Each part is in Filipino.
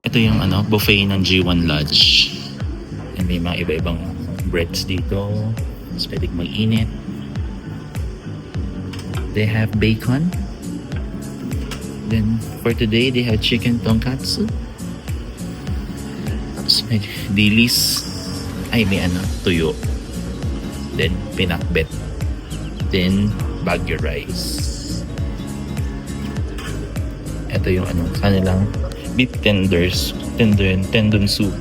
Ito yung buffet ng G1 Lodge. And may mga iba-ibang breads dito. Mas pwedeng mag-init. They have bacon. Then for today, they have chicken tonkatsu. Tapos may dilis. Ay, may tuyo. Then pinakbet. Then Baguio rice. Ito yung kanilang beef tendon soup.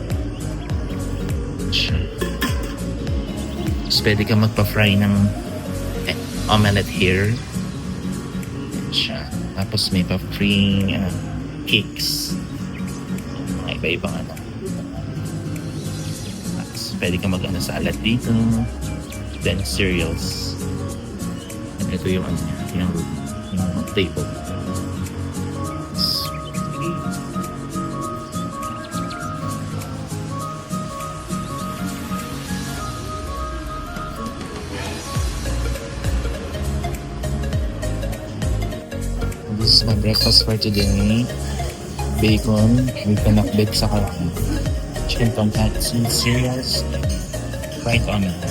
Tapos pwede ka magpa-fry ng omelette here. Siya. Tapos may pa-free cakes. Mga iba-ibang Tapos pwede ka salad dito. Then cereals. And ito yung yung table. This is my breakfast for today. Bacon, with pinakbet sa chicken tonkatsu, cereals, fried omelette,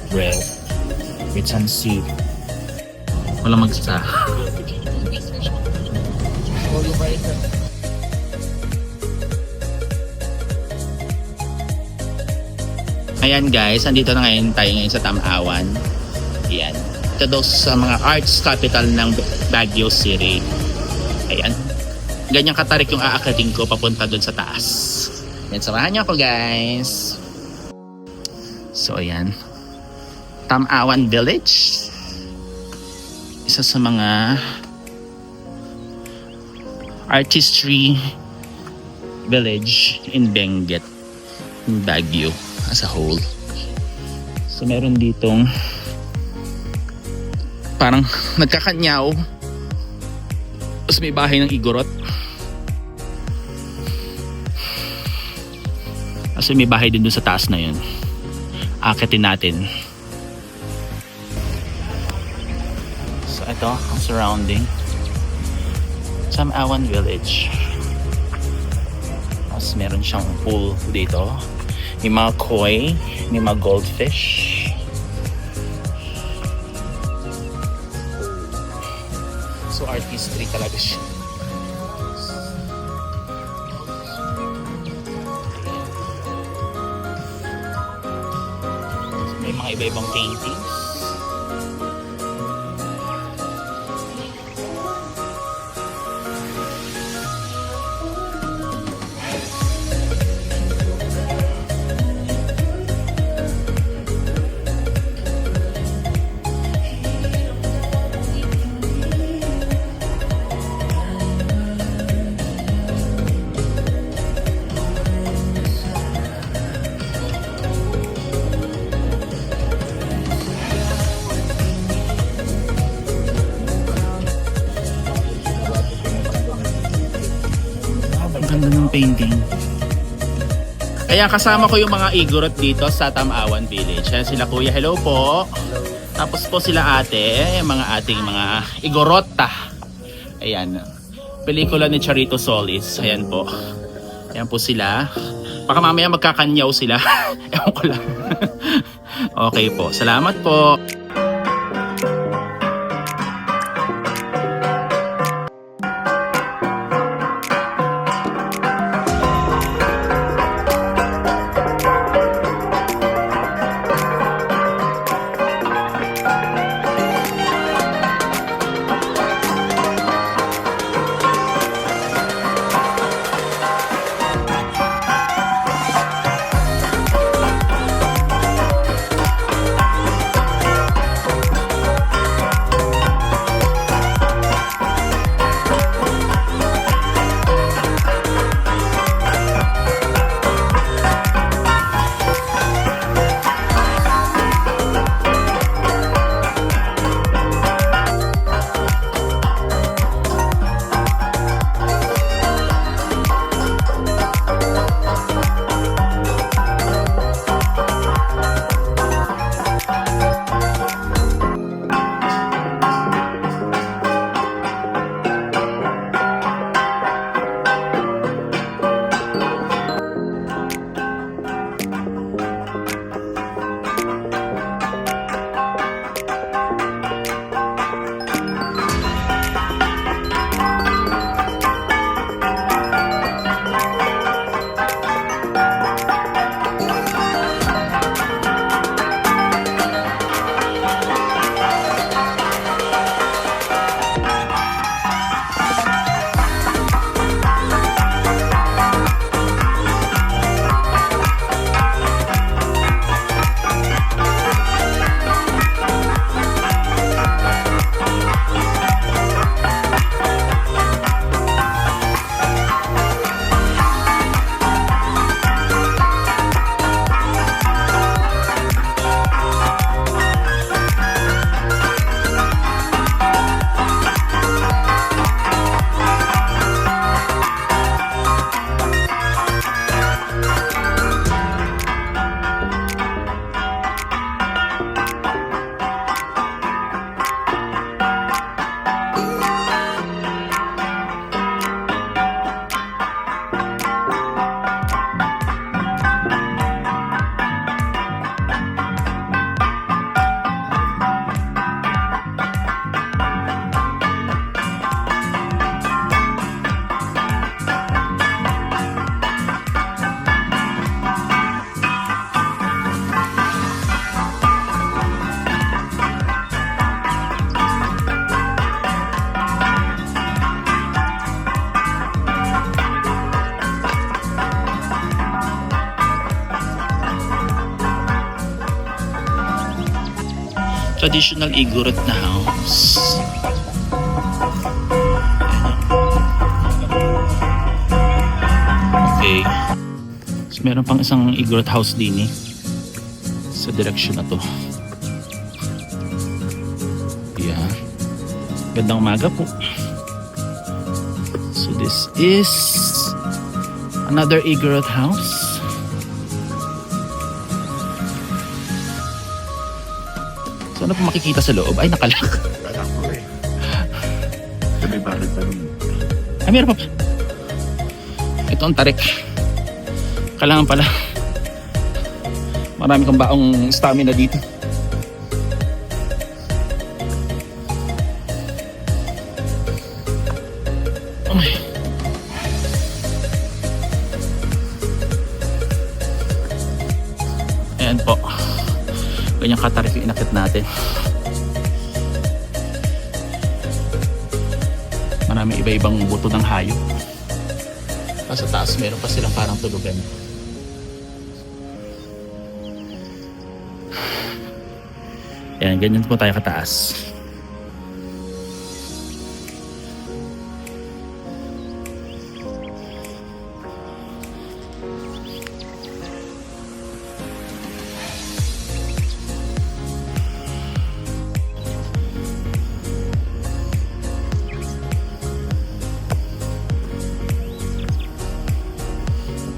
bread, with some soup. Walang magsa. Ayan guys, andito na tayo ngayon sa Tamawan. Ayan. Ito daw sa mga arts capital ng Baguio City. Ayan. Ganyan katarik yung aakating ko papunta dun sa taas. Ayan, samahan niyo ako guys. So ayan. Tamawan Village. Isa sa mga artistry village in Benguet, in Baguio as a whole. So meron ditong parang nagkakanyaw. Tapos may bahay ng igorot. Kasi may bahay din dun sa taas na yun. Akitin natin. So ito ang surrounding. Tamawan Village. Tapos meron siyang pool dito. May mga koi, may mga goldfish. So artistry talaga siya. May mga iba-ibang paintings. Ganda ng painting. Kaya kasama ko yung mga igorot dito sa Tamawan Village. Ayan sila kuya, hello po. Tapos po sila ate, mga ating mga igorota. Ayan. Pelikula ni Charito Solis. Ayan po. Ayan po sila. Baka mamaya magkakanyaw sila. Ewan ko lang. Okay po. Salamat po. traditional Igorot na house. Okay. So, meron pang isang Igorot house din eh. Sa direksyon na to. Yeah. Gandang umaga po. So this is another Igorot house. So ano po makikita sa loob? Ay, nakalak. May bakit pa rin. Ay, meron pa. Ito ang tarik. Kailangan pala. Marami kang baong stamina dito. Ay. Ayan po. Ganyang katarik yung inakit natin. Marami iba-ibang buto ng hayop. Sa taas meron pa silang parang tulugan. Ayan, ganyan po tayo kataas.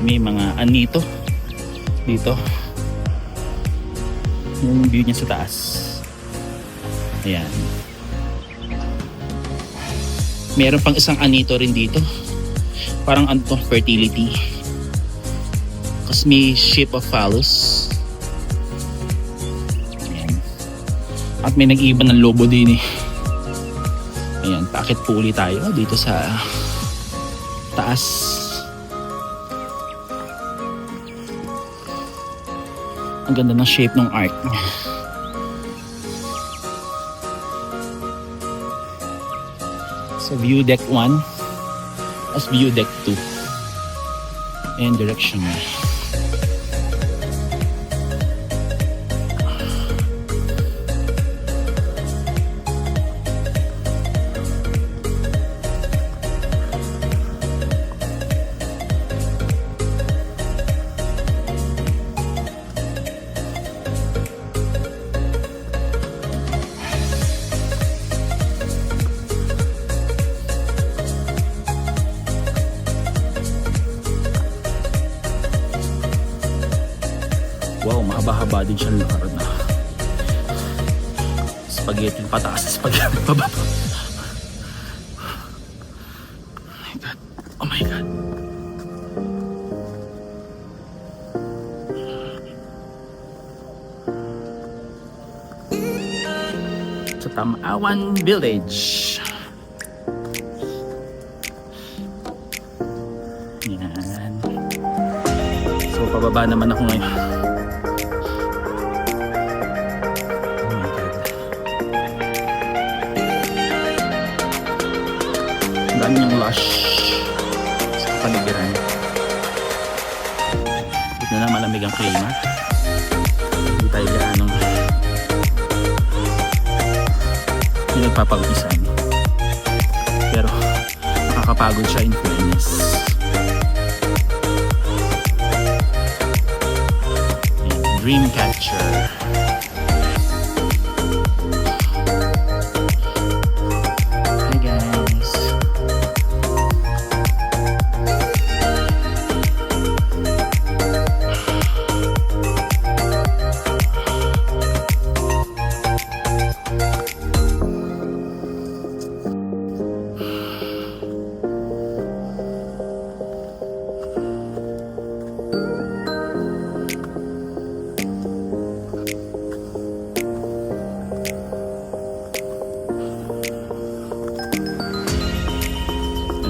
May mga anito dito. Yung view niya sa taas. Ayan. Meron pang isang anito rin dito. Parang ano to, fertility. Kasi may shape of phallus. Ayan. At may nag-iiba ng lobo din eh. Ayan, paakit po ulit tayo dito sa taas. Ang ganda ng shape ng art. So view deck 1 as view deck 2 and direction. Wow, mahaba-haba din siya lakaran na. Spaghetti pataas, spaghetti pababa. Oh my God. Sa Tamawan Village. Yan. So pababa naman ako ngayon. Dami niyang lush sa paligiran. Dito na malamig ang klima. Hindi tayo gaanong hindi nagpapawisan. Pero nakakapagod siya in fairness. Dreamcatcher.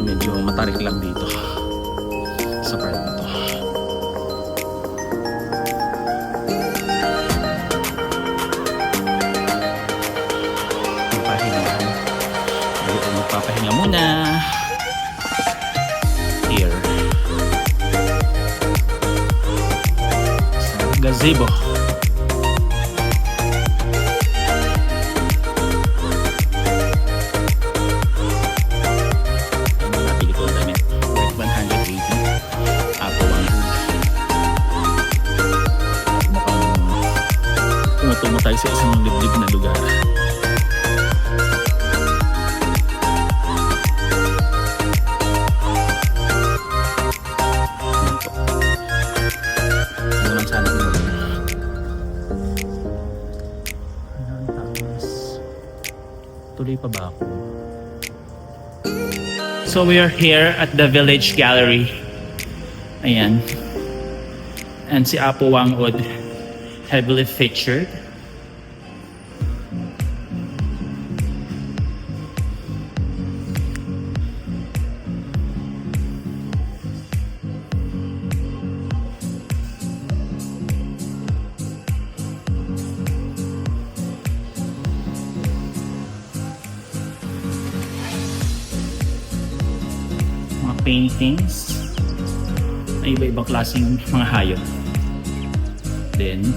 Medyo matarik lang dito sa part na to. Magpapahinga muna here sa gazebo. sa isang liblib na lugar. Ano lang sana kung tuloy pa ba ako? So we are here at the Village Gallery. Ayan. And si Apo Wangod, heavily featured. Mga paintings na iba-ibang klaseng mga hayop. Then,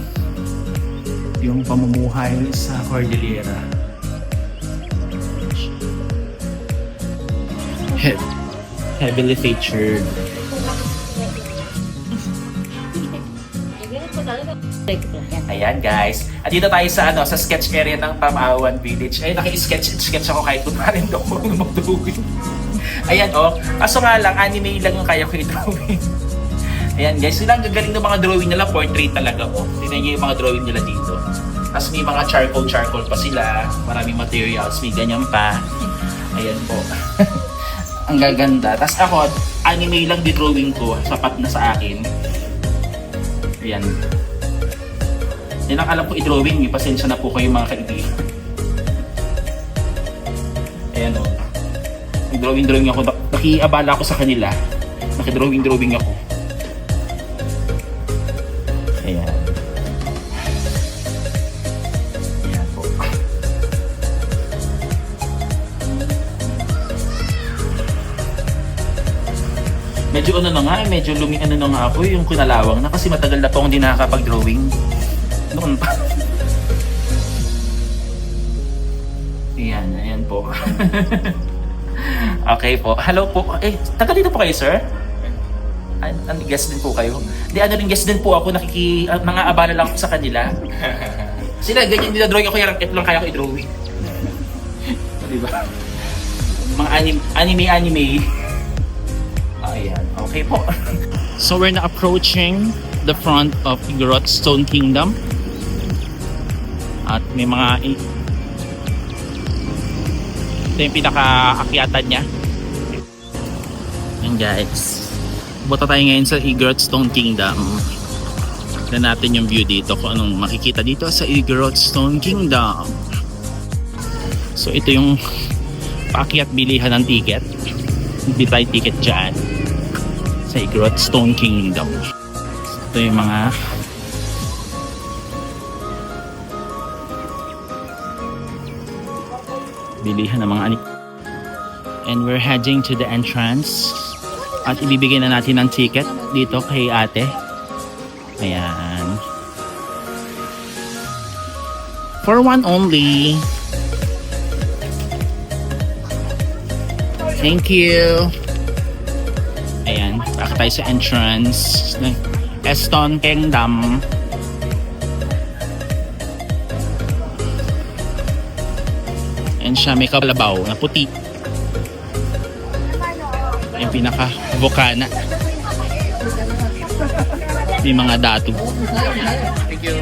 yung pamumuhay sa Cordillera. Heavily featured. Ayan guys, at dito tayo sa sa sketch area ng Tamawan Village. Ay, naki-sketch ako kahit kung marin daw ako mag-drawing. Ayan kaso nga lang, anime lang yung kaya ko i-drawing. Ayan guys, sila ang gagaling ng mga drawing nila, portrait talaga Tignan niyo yung mga drawing nila dito. Tapos may mga charcoal pa sila, maraming materials, may ganyan pa. Ayan po. Ang gaganda. Tapos ako, anime lang di drawing ko, sapat na sa akin. Ayan. Yan ang alam ko i-drawing, may pasensya na po kayo mga kaibigan. Ayan Nag-drawing ako, nakiabala ako sa kanila. Naki-drawing ako. Ayan. Ayan po. Medyo medyo na nga ako yung kunalawang na kasi matagal na po akong hindi nakakapag-drawing. Noon pa. Ayan po. Okay po. Hello po. Taga dito po kayo, sir? Guest din po kayo? Rin guest din po ako, mga abala lang ako sa kanila. Sila, ganyan nila drawing ako, ito lang kaya ko i-drawing. Diba? Mga anime. Ayan, okay po. So we're now approaching the front of Igorot Stone Kingdom. At may mga ito yung pinaka-akyatan niya. Ayan guys. Punta tayo ngayon sa Igorot Stone Kingdom. Tignan natin yung view dito kung anong makikita dito sa Igorot Stone Kingdom. So ito yung paakyat bilihan ng ticket. Hindi tayo ticket dyan sa Igorot Stone Kingdom. Ito yung mga bilihan ng mga anik. And we're heading to the entrance. At ibibigay na natin ng ticket dito kay ate. Ayan. For one only. Thank you. Ayan. Baka tayo sa entrance ng Stone Kingdom. Ayan siya. May kalabaw na puti. Yung pinaka-Vocana. May mga datu. Thank you.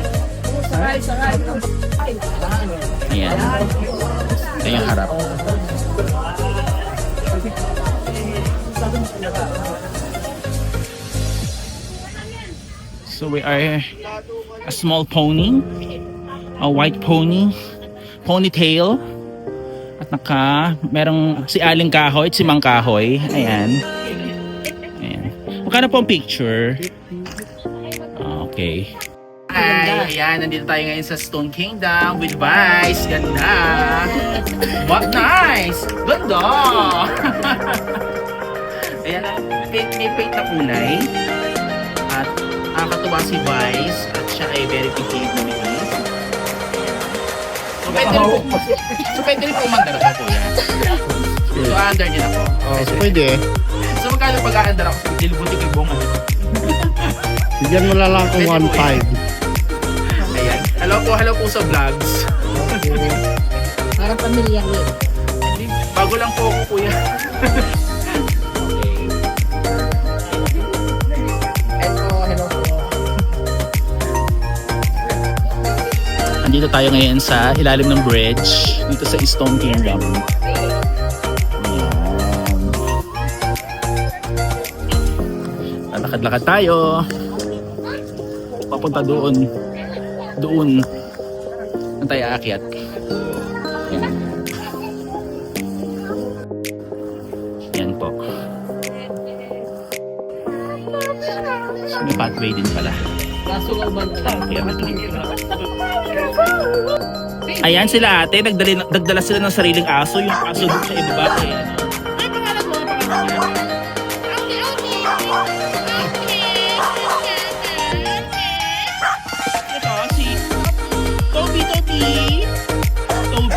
Ayan. Ito yung harap. So we are a small pony. A white pony. Ponytail. At merong si Aling Kahoy at si Mang Kahoy. Ayan. Ayan. Magkano po ang picture? Okay. Ayan, nandito tayo ngayon sa Stone Kingdom with Vice. Ganda. What nice. Ganda. Ayan, may paint na kulay. At nakakatuwa si Vice. At siya ay very picky na mitis. So pwede rin po umandar ako po yan. So under niya na po. So pwede. So magkano pag-aandar ako? Nilibuti kay Bong. Bigyan mo na lang kung 1.5. Ayan. Hello po sa vlogs. Parang pamilyang yun. Bago lang po ako, kuya. Okay. Hello po. Andito tayo ngayon sa ilalim ng bridge dito sa Stone Kingdom. Lalakad-lakad tayo. Papunta doon. Doon. Saan tayo aakyat? Yan. Yan po. So, may pathway din pala. Kaso lang ba? Ayan sila ate, nagdala sila ng sariling aso. Yung aso doon sa ibaba. Ayan. Ay, pangalan mo, pangalan mo. Ito, si Toby.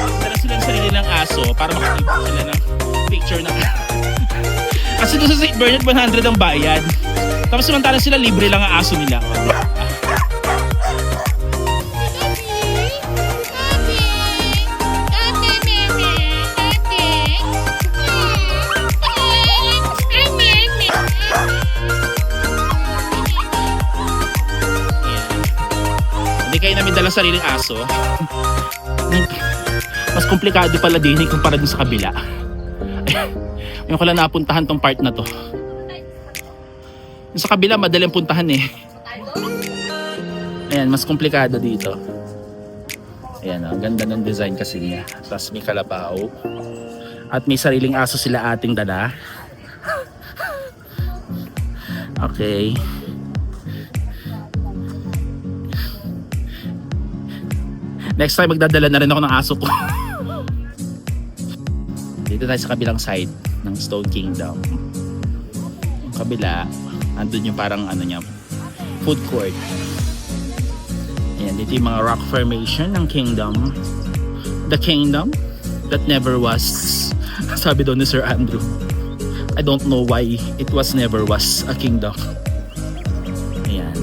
Dala sila ng sarili ng aso para makakita sila ng picture na. Kasi doon sa St. Bernard, 100 ang bayad. Tapos samantalang sila, libre lang ang aso nila. Hindi kayo namin dala sariling aso. Mas komplikado pala din kumpara dun sa kabila. Yung ko lang napuntahan tong part na to. Yung sa kabila madaling puntahan eh. Ayan, mas komplikado dito. Ayan, ang ganda ng design kasi niya. Tapos may kalabaw. At may sariling aso sila ating dala. Okay. Next time magdadala na rin ako ng aso ko. Dito tayo sa kabilang side ng Stone Kingdom. Yung kabila, andun yung parang ano niya, food court. Ayan, dito yung mga rock formation ng kingdom. The kingdom that never was. Sabi doon ni Sir Andrew. I don't know why it never was a kingdom. Ayan.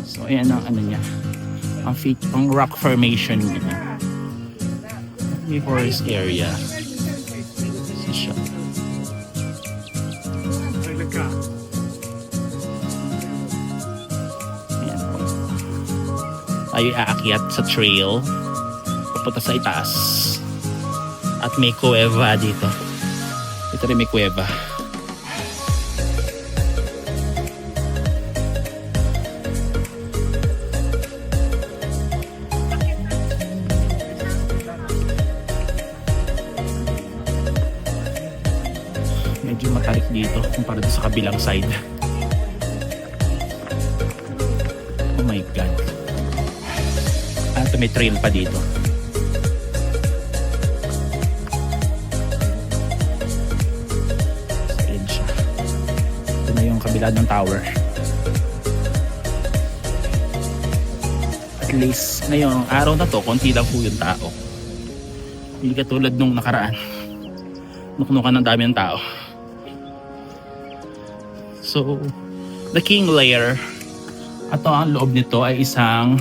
So ayan ang ano niya. Ang rock formation niya. May forest area. So siya. Ayan po. Tayo aakyat sa trail. Papunta sa itaas. At may kuweba dito. Ito rin may kuweba. Medyo matarik dito kumpara sa kabilang side. Oh my god. At may trail pa dito. Ayan siya. Ito na yung kabila ng tower. At least ngayong araw na to, konti lang po yung tao. Hindi katulad nung nakaraan. Nuknukan ng dami ng tao. So, the King Lair, at ang loob nito ay isang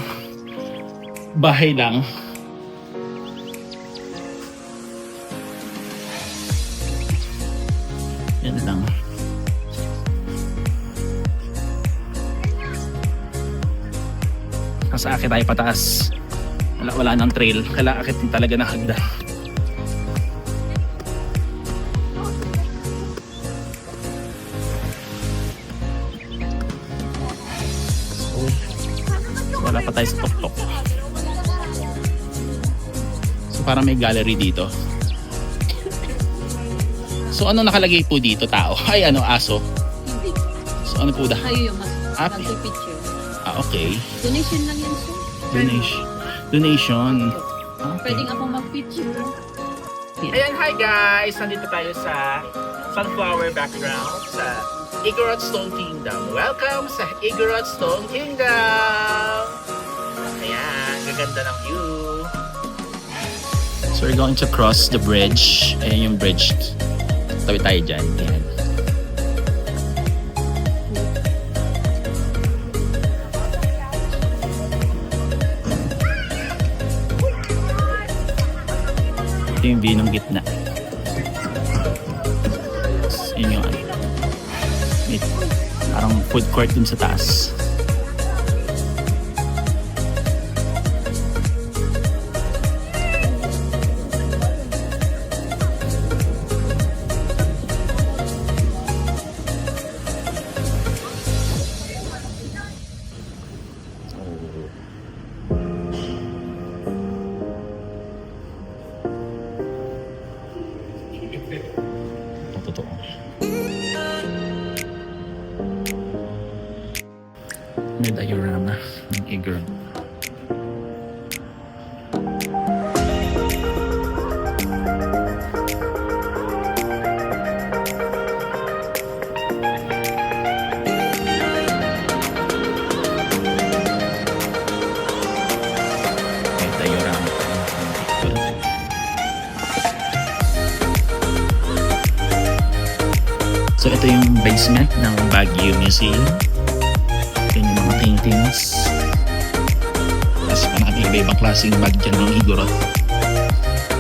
bahay lang. Yan lang. Nasa akit tayo pataas. Wala ng trail. Kailangan akit din talaga ng hagdan. Wala pa tayo sa tuktok. So parang may gallery dito. So ano nakalagay po dito? Tao? Ay ano, aso? Hindi. So ano po da? Kayo yung Happy. mag-picture. Okay. Donation lang yan, sir. Donation. Okay. Pwedeng ako mag-picture. Ayan, hi guys! Nandito tayo sa sunflower background sa Igorot Stone Kingdom. Welcome sa Igorot Stone Kingdom! Ayan, gaganda ng view. So we're going to cross the bridge. Ayan yung bridge. Tawid tayo dyan. Ayan. Ito yung view ng gitna. Yun yung ano. May parang food court dun sa taas. Totoo. May diorama ng Igor. May diorama pa rin ng Igor. So ito yung basement ng Baguio Museum. Yan yung mga paintings. Tapos marami iba-ibang klaseng bag dyan ng Igorot.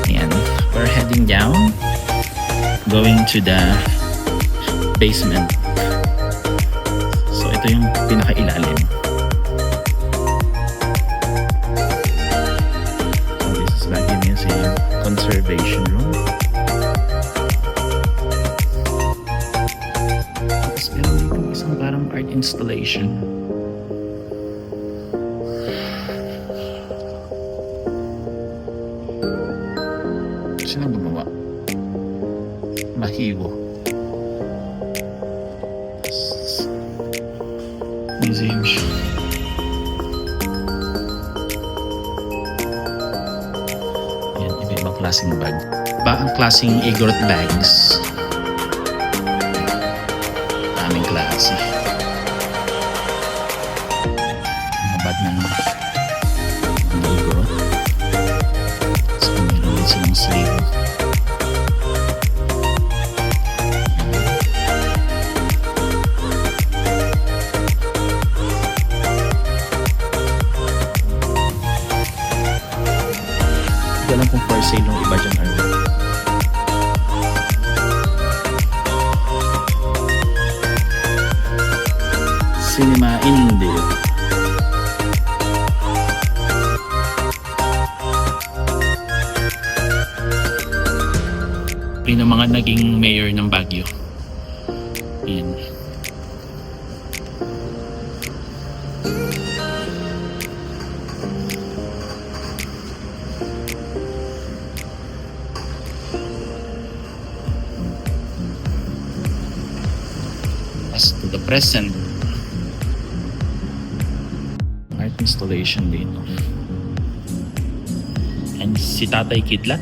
Ayan. We're heading down. Going to the basement. So ito yung pinakailalim. So this is Baguio Museum Conservation Room. Meron dito isang parang art installation. Sino gumawa? Mahiwo. Museum siya. Yan, iba-ibang klaseng bag. Ang klaseng Igorot bags. Daming klase. Mga bag ng Igorot. So, meron din silang sleeve. Hindi alam kung for sale yung iba dyan or not. Cinema Indie. Yun ang mga naging mayor ng Baguio. Yan. As to the present, art installation dito. And si Tatay Kidlat.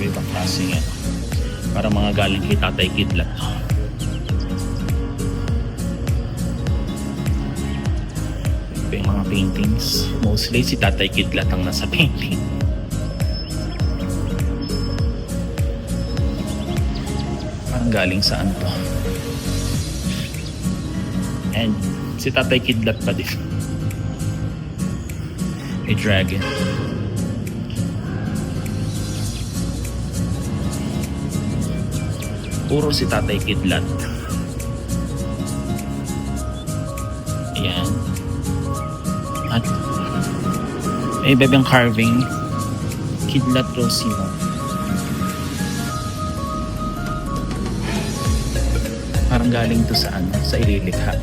Ibang klaseng yan. Para mga galing kay Tatay Kidlat. Ito yung mga paintings. Mostly si Tatay Kidlat ang nasa painting. Parang galing saan to? And si Tatay Kidlat pa din. May dragon. Puro si Tatay Kidlat. Ayan. At may ibang carving. Kidlat Rosimo. Parang galing to sa ano, sa ililikha.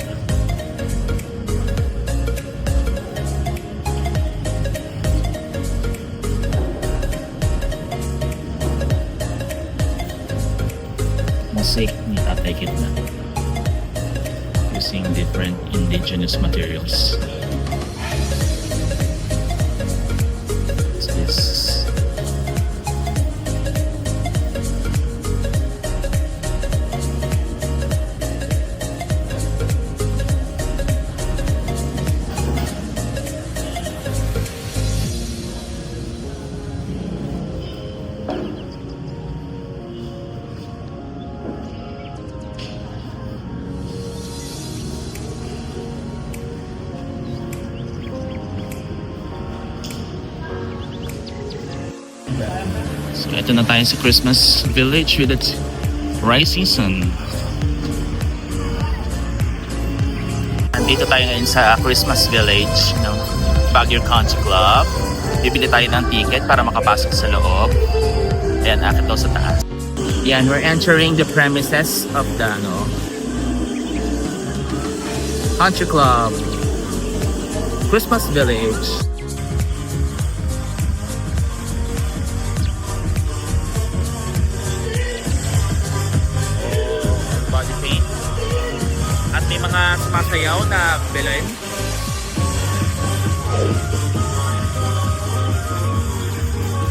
Mosaic ni Tatay Kidlat using different indigenous materials. What's this? So, ito na tayo sa Christmas Village with its rising sun. Nandito tayo ngayon sa Christmas Village ng Baguio Country Club. Bibili tayo ng ticket para makapasok sa loob. Ayan, akit daw sa taas. Yan, we're entering the premises of the Country Club Christmas Village. Body paint. At may mga sumasayaw na Belen.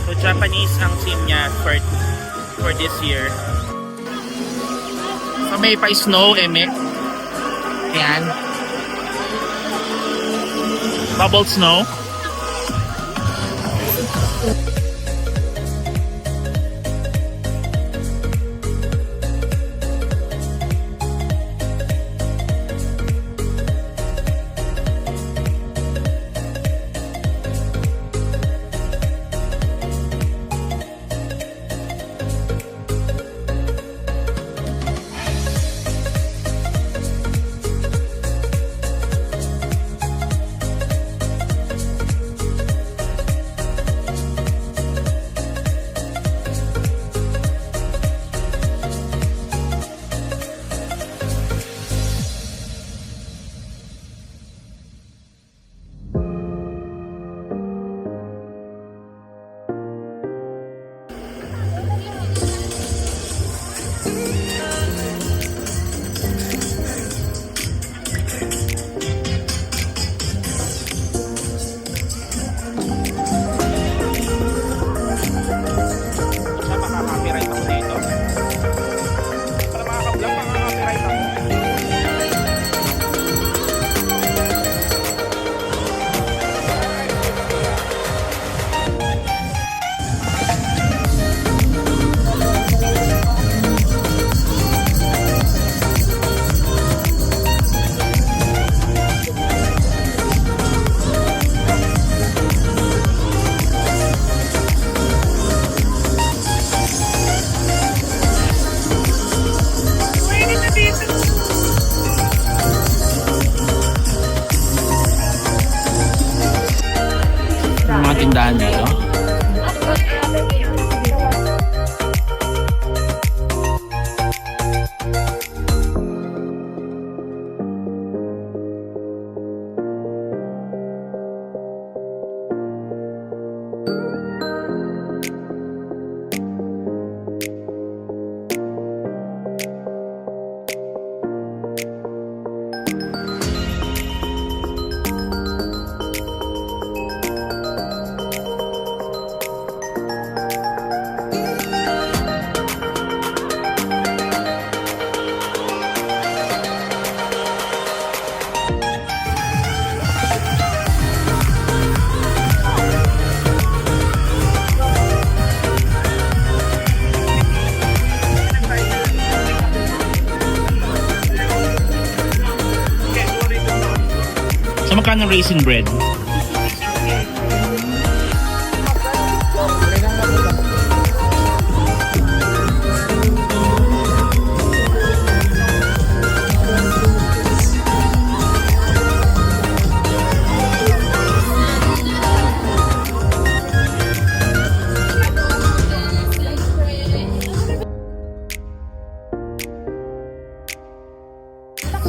So Japanese ang theme niya for this year. So may pa-snow, Eme. Ayan. Bubble snow. Makaka-copyright ako dito. Para makaka-vlog, makaka-copyright ako. Yung mga tindahan dito. So magkano raisin bread?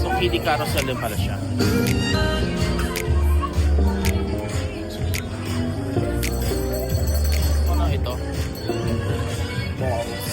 So kiddie carousel din pala siya. Ano ito? Balls.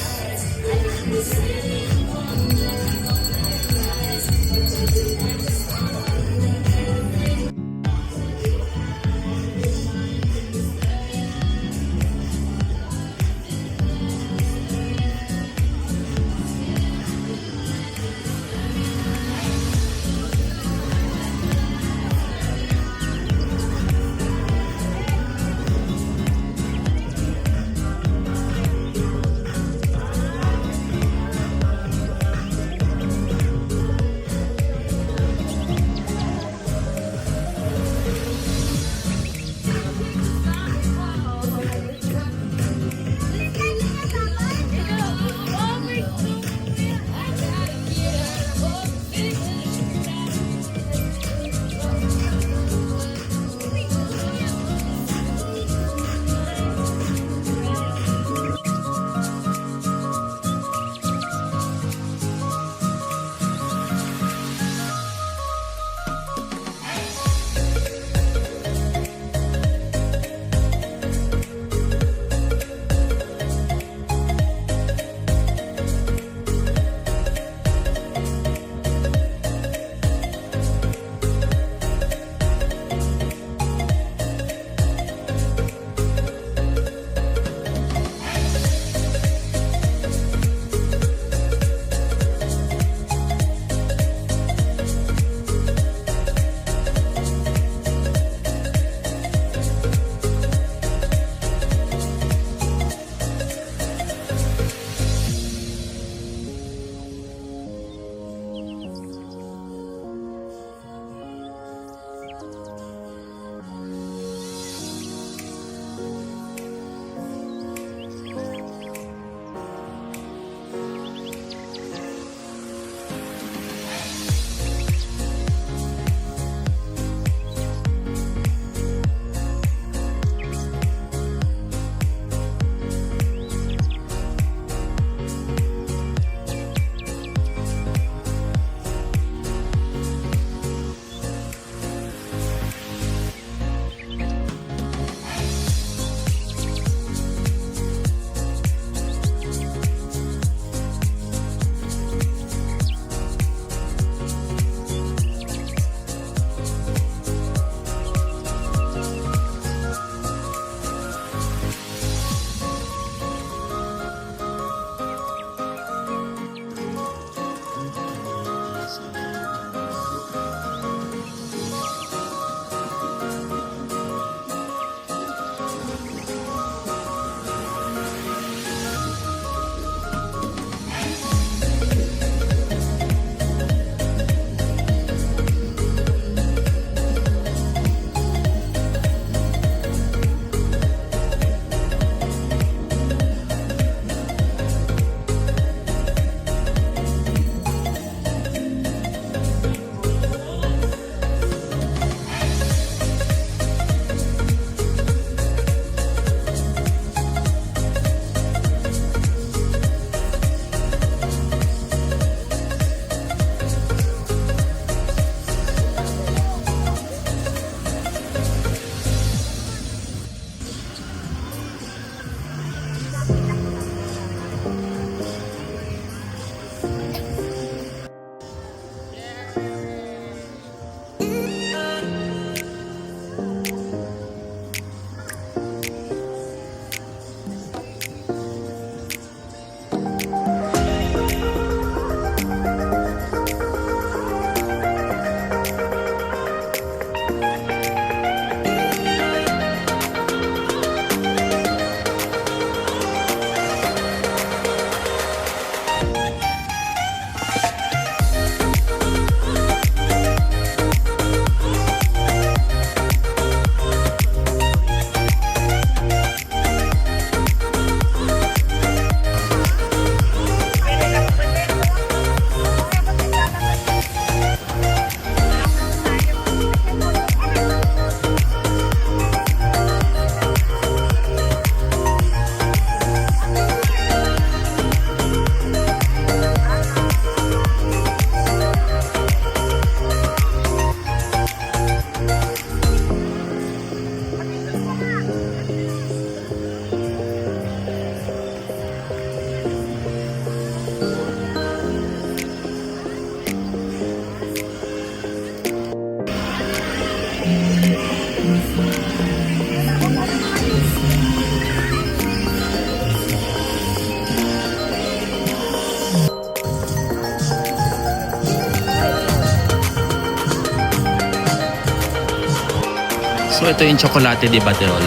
ito yung chocolate de Baterol.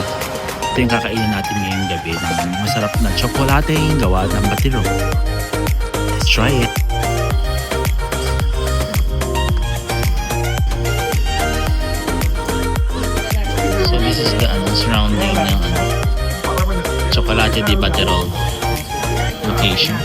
Ito yung kakainin natin ngayong gabi ng masarap na chocolate yung gawa ng Baterol. Let's try it. So this is the surrounding ng chocolate de Baterol location.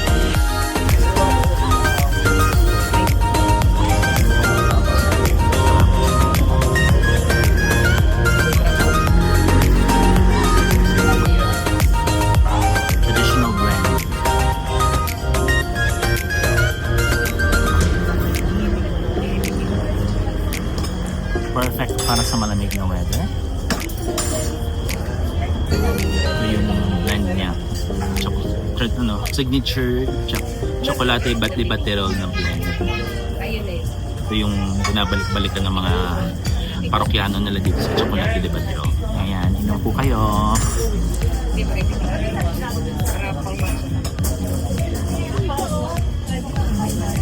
Traditional blend. Perfect para sa malamig na weather. Ito yung blend niya. Signature chocolate de Baterol na blend. Ito yung binabalik-balikan ng mga parokyano nila dito sa chocolate de Baterol. Ayan, inom po kayo.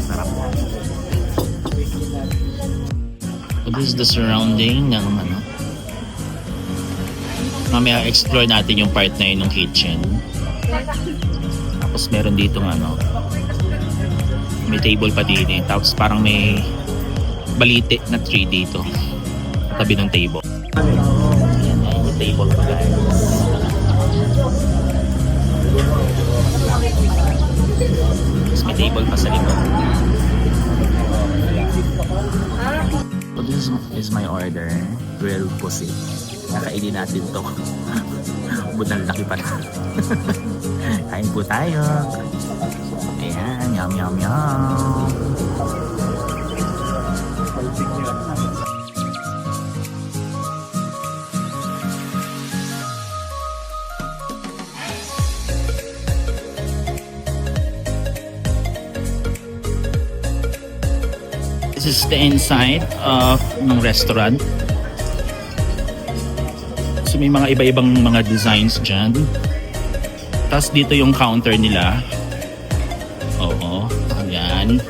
Sarap. So this is the surrounding ng mamaya explore natin yung part na yun ng kitchen. Tapos meron dito may table pa din eh. Tapos parang may balite na tree dito tabi ng table. Ayan yung table pa guys. Tapos may table pa sa likod. So this is my order, grilled pussy. Nakainin natin to. Budang laki pala. Kain po tayo. Ayan, yum yum yum. This is the inside of ng restaurant. So may mga iba-ibang mga designs dyan. Tapos dito yung counter nila. Oo. Ayan.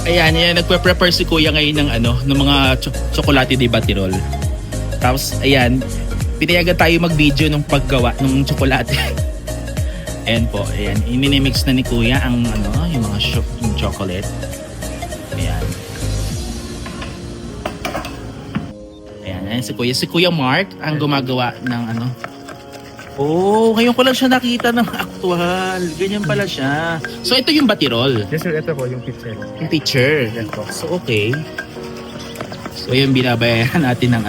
Ayan. Nagpe-prepare si Kuya ngayon ng mga chocolate de Baterol. Tapos ayan. Pinayagan tayo mag-video ng paggawa ng chocolate. Ayan po. Ayan. Inimix na ni Kuya ang yung mga yung chocolate. Ayan. Ayan, si Kuya Mark ang gumagawa ng Oh, ngayon ko lang siya nakita ng actual. Ganyan pala siya. So ito yung Baterol. Yes sir, ito po yung picture. Yung picture. Yan po. So okay. So yung binabayaran natin ng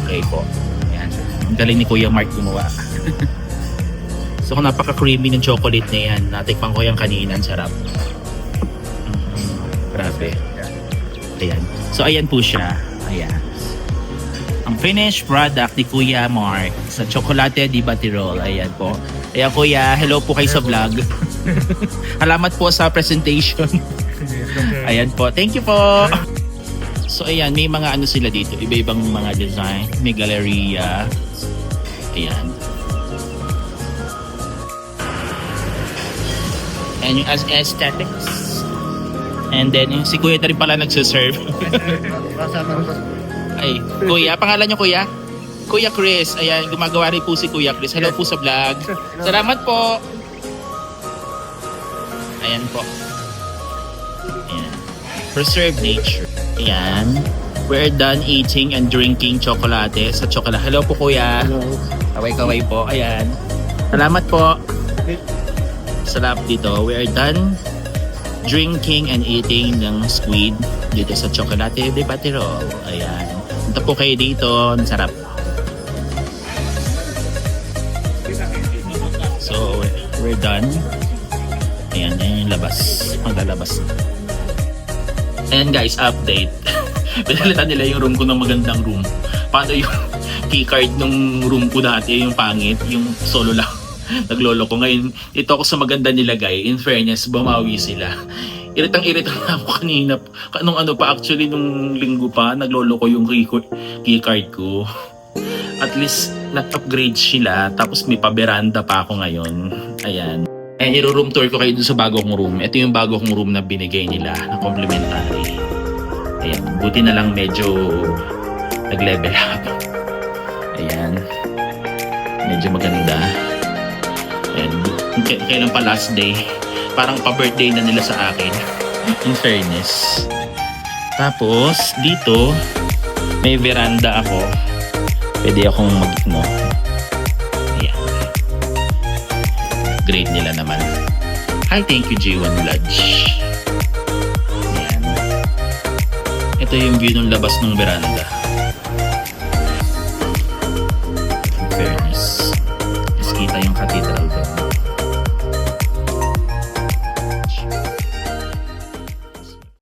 Okay po. Ayan. Ang galing ni Kuya Mark gumawa. So kung napaka-creamy ng chocolate na yan, natikpan ko yung kanina. Ang sarap. Grabe. Ayan. So ayan po siya. Ayan. Ang finished product ni Kuya Mark sa chocolate de Baterol. Ayan po. Ayan Kuya, hello po kayo sa vlog. Salamat po sa presentation. Ayan po. Thank you po. So ayan, may mga sila dito. Iba-ibang mga design. May galleria. Ayan. And yung aesthetics. And then, si Kuya na rin pala nagsaserve. Ay, Kuya, pangalan niyo Kuya? Kuya Chris. Ayan, gumagawa rin po si Kuya Chris. Hello po sa vlog. Salamat po. Ayan po. Ayan. Preserve nature. Ayan. We're done eating and drinking chocolate sa chocolate. Hello po Kuya. Hello. Kaway-kaway po. Ayan. Salamat po. Salamat dito. We are done drinking and eating ng squid dito sa chocolate de Baterol. Ayan. Punta po kayo dito. Ang sarap. So, we're done. Ayan, yan yung labas. Maglalabas. Ayan guys, update. Pinalitan nila yung room ko ng magandang room. Paano yung keycard ng room ko dati, yung pangit, yung solo lang. Naglolo ko. Ngayon, ito ako sa maganda nilagay. In fairness, bumawi sila. Iritang-iritang na ako kanina. Nung pa, actually, nung linggo pa, naglolo ko yung keycard ko. At least, nag-upgrade sila. Tapos may pa-veranda pa ako ngayon. Ayan. And i-room tour ko kayo dun sa bago kong room. Ito yung bago kong room na binigay nila na complimentary. Ayan, buti na lang medyo nag-level up. Ayan. Medyo maganda. Ayan. Kailan pa last day? Parang pa-birthday na nila sa akin. In fairness. Tapos, dito, may veranda ako. Pwede akong mag-no. Ayan. Grade nila naman. Hi, thank you J1 Lodge. Ayan. Ito yung view ng labas ng veranda.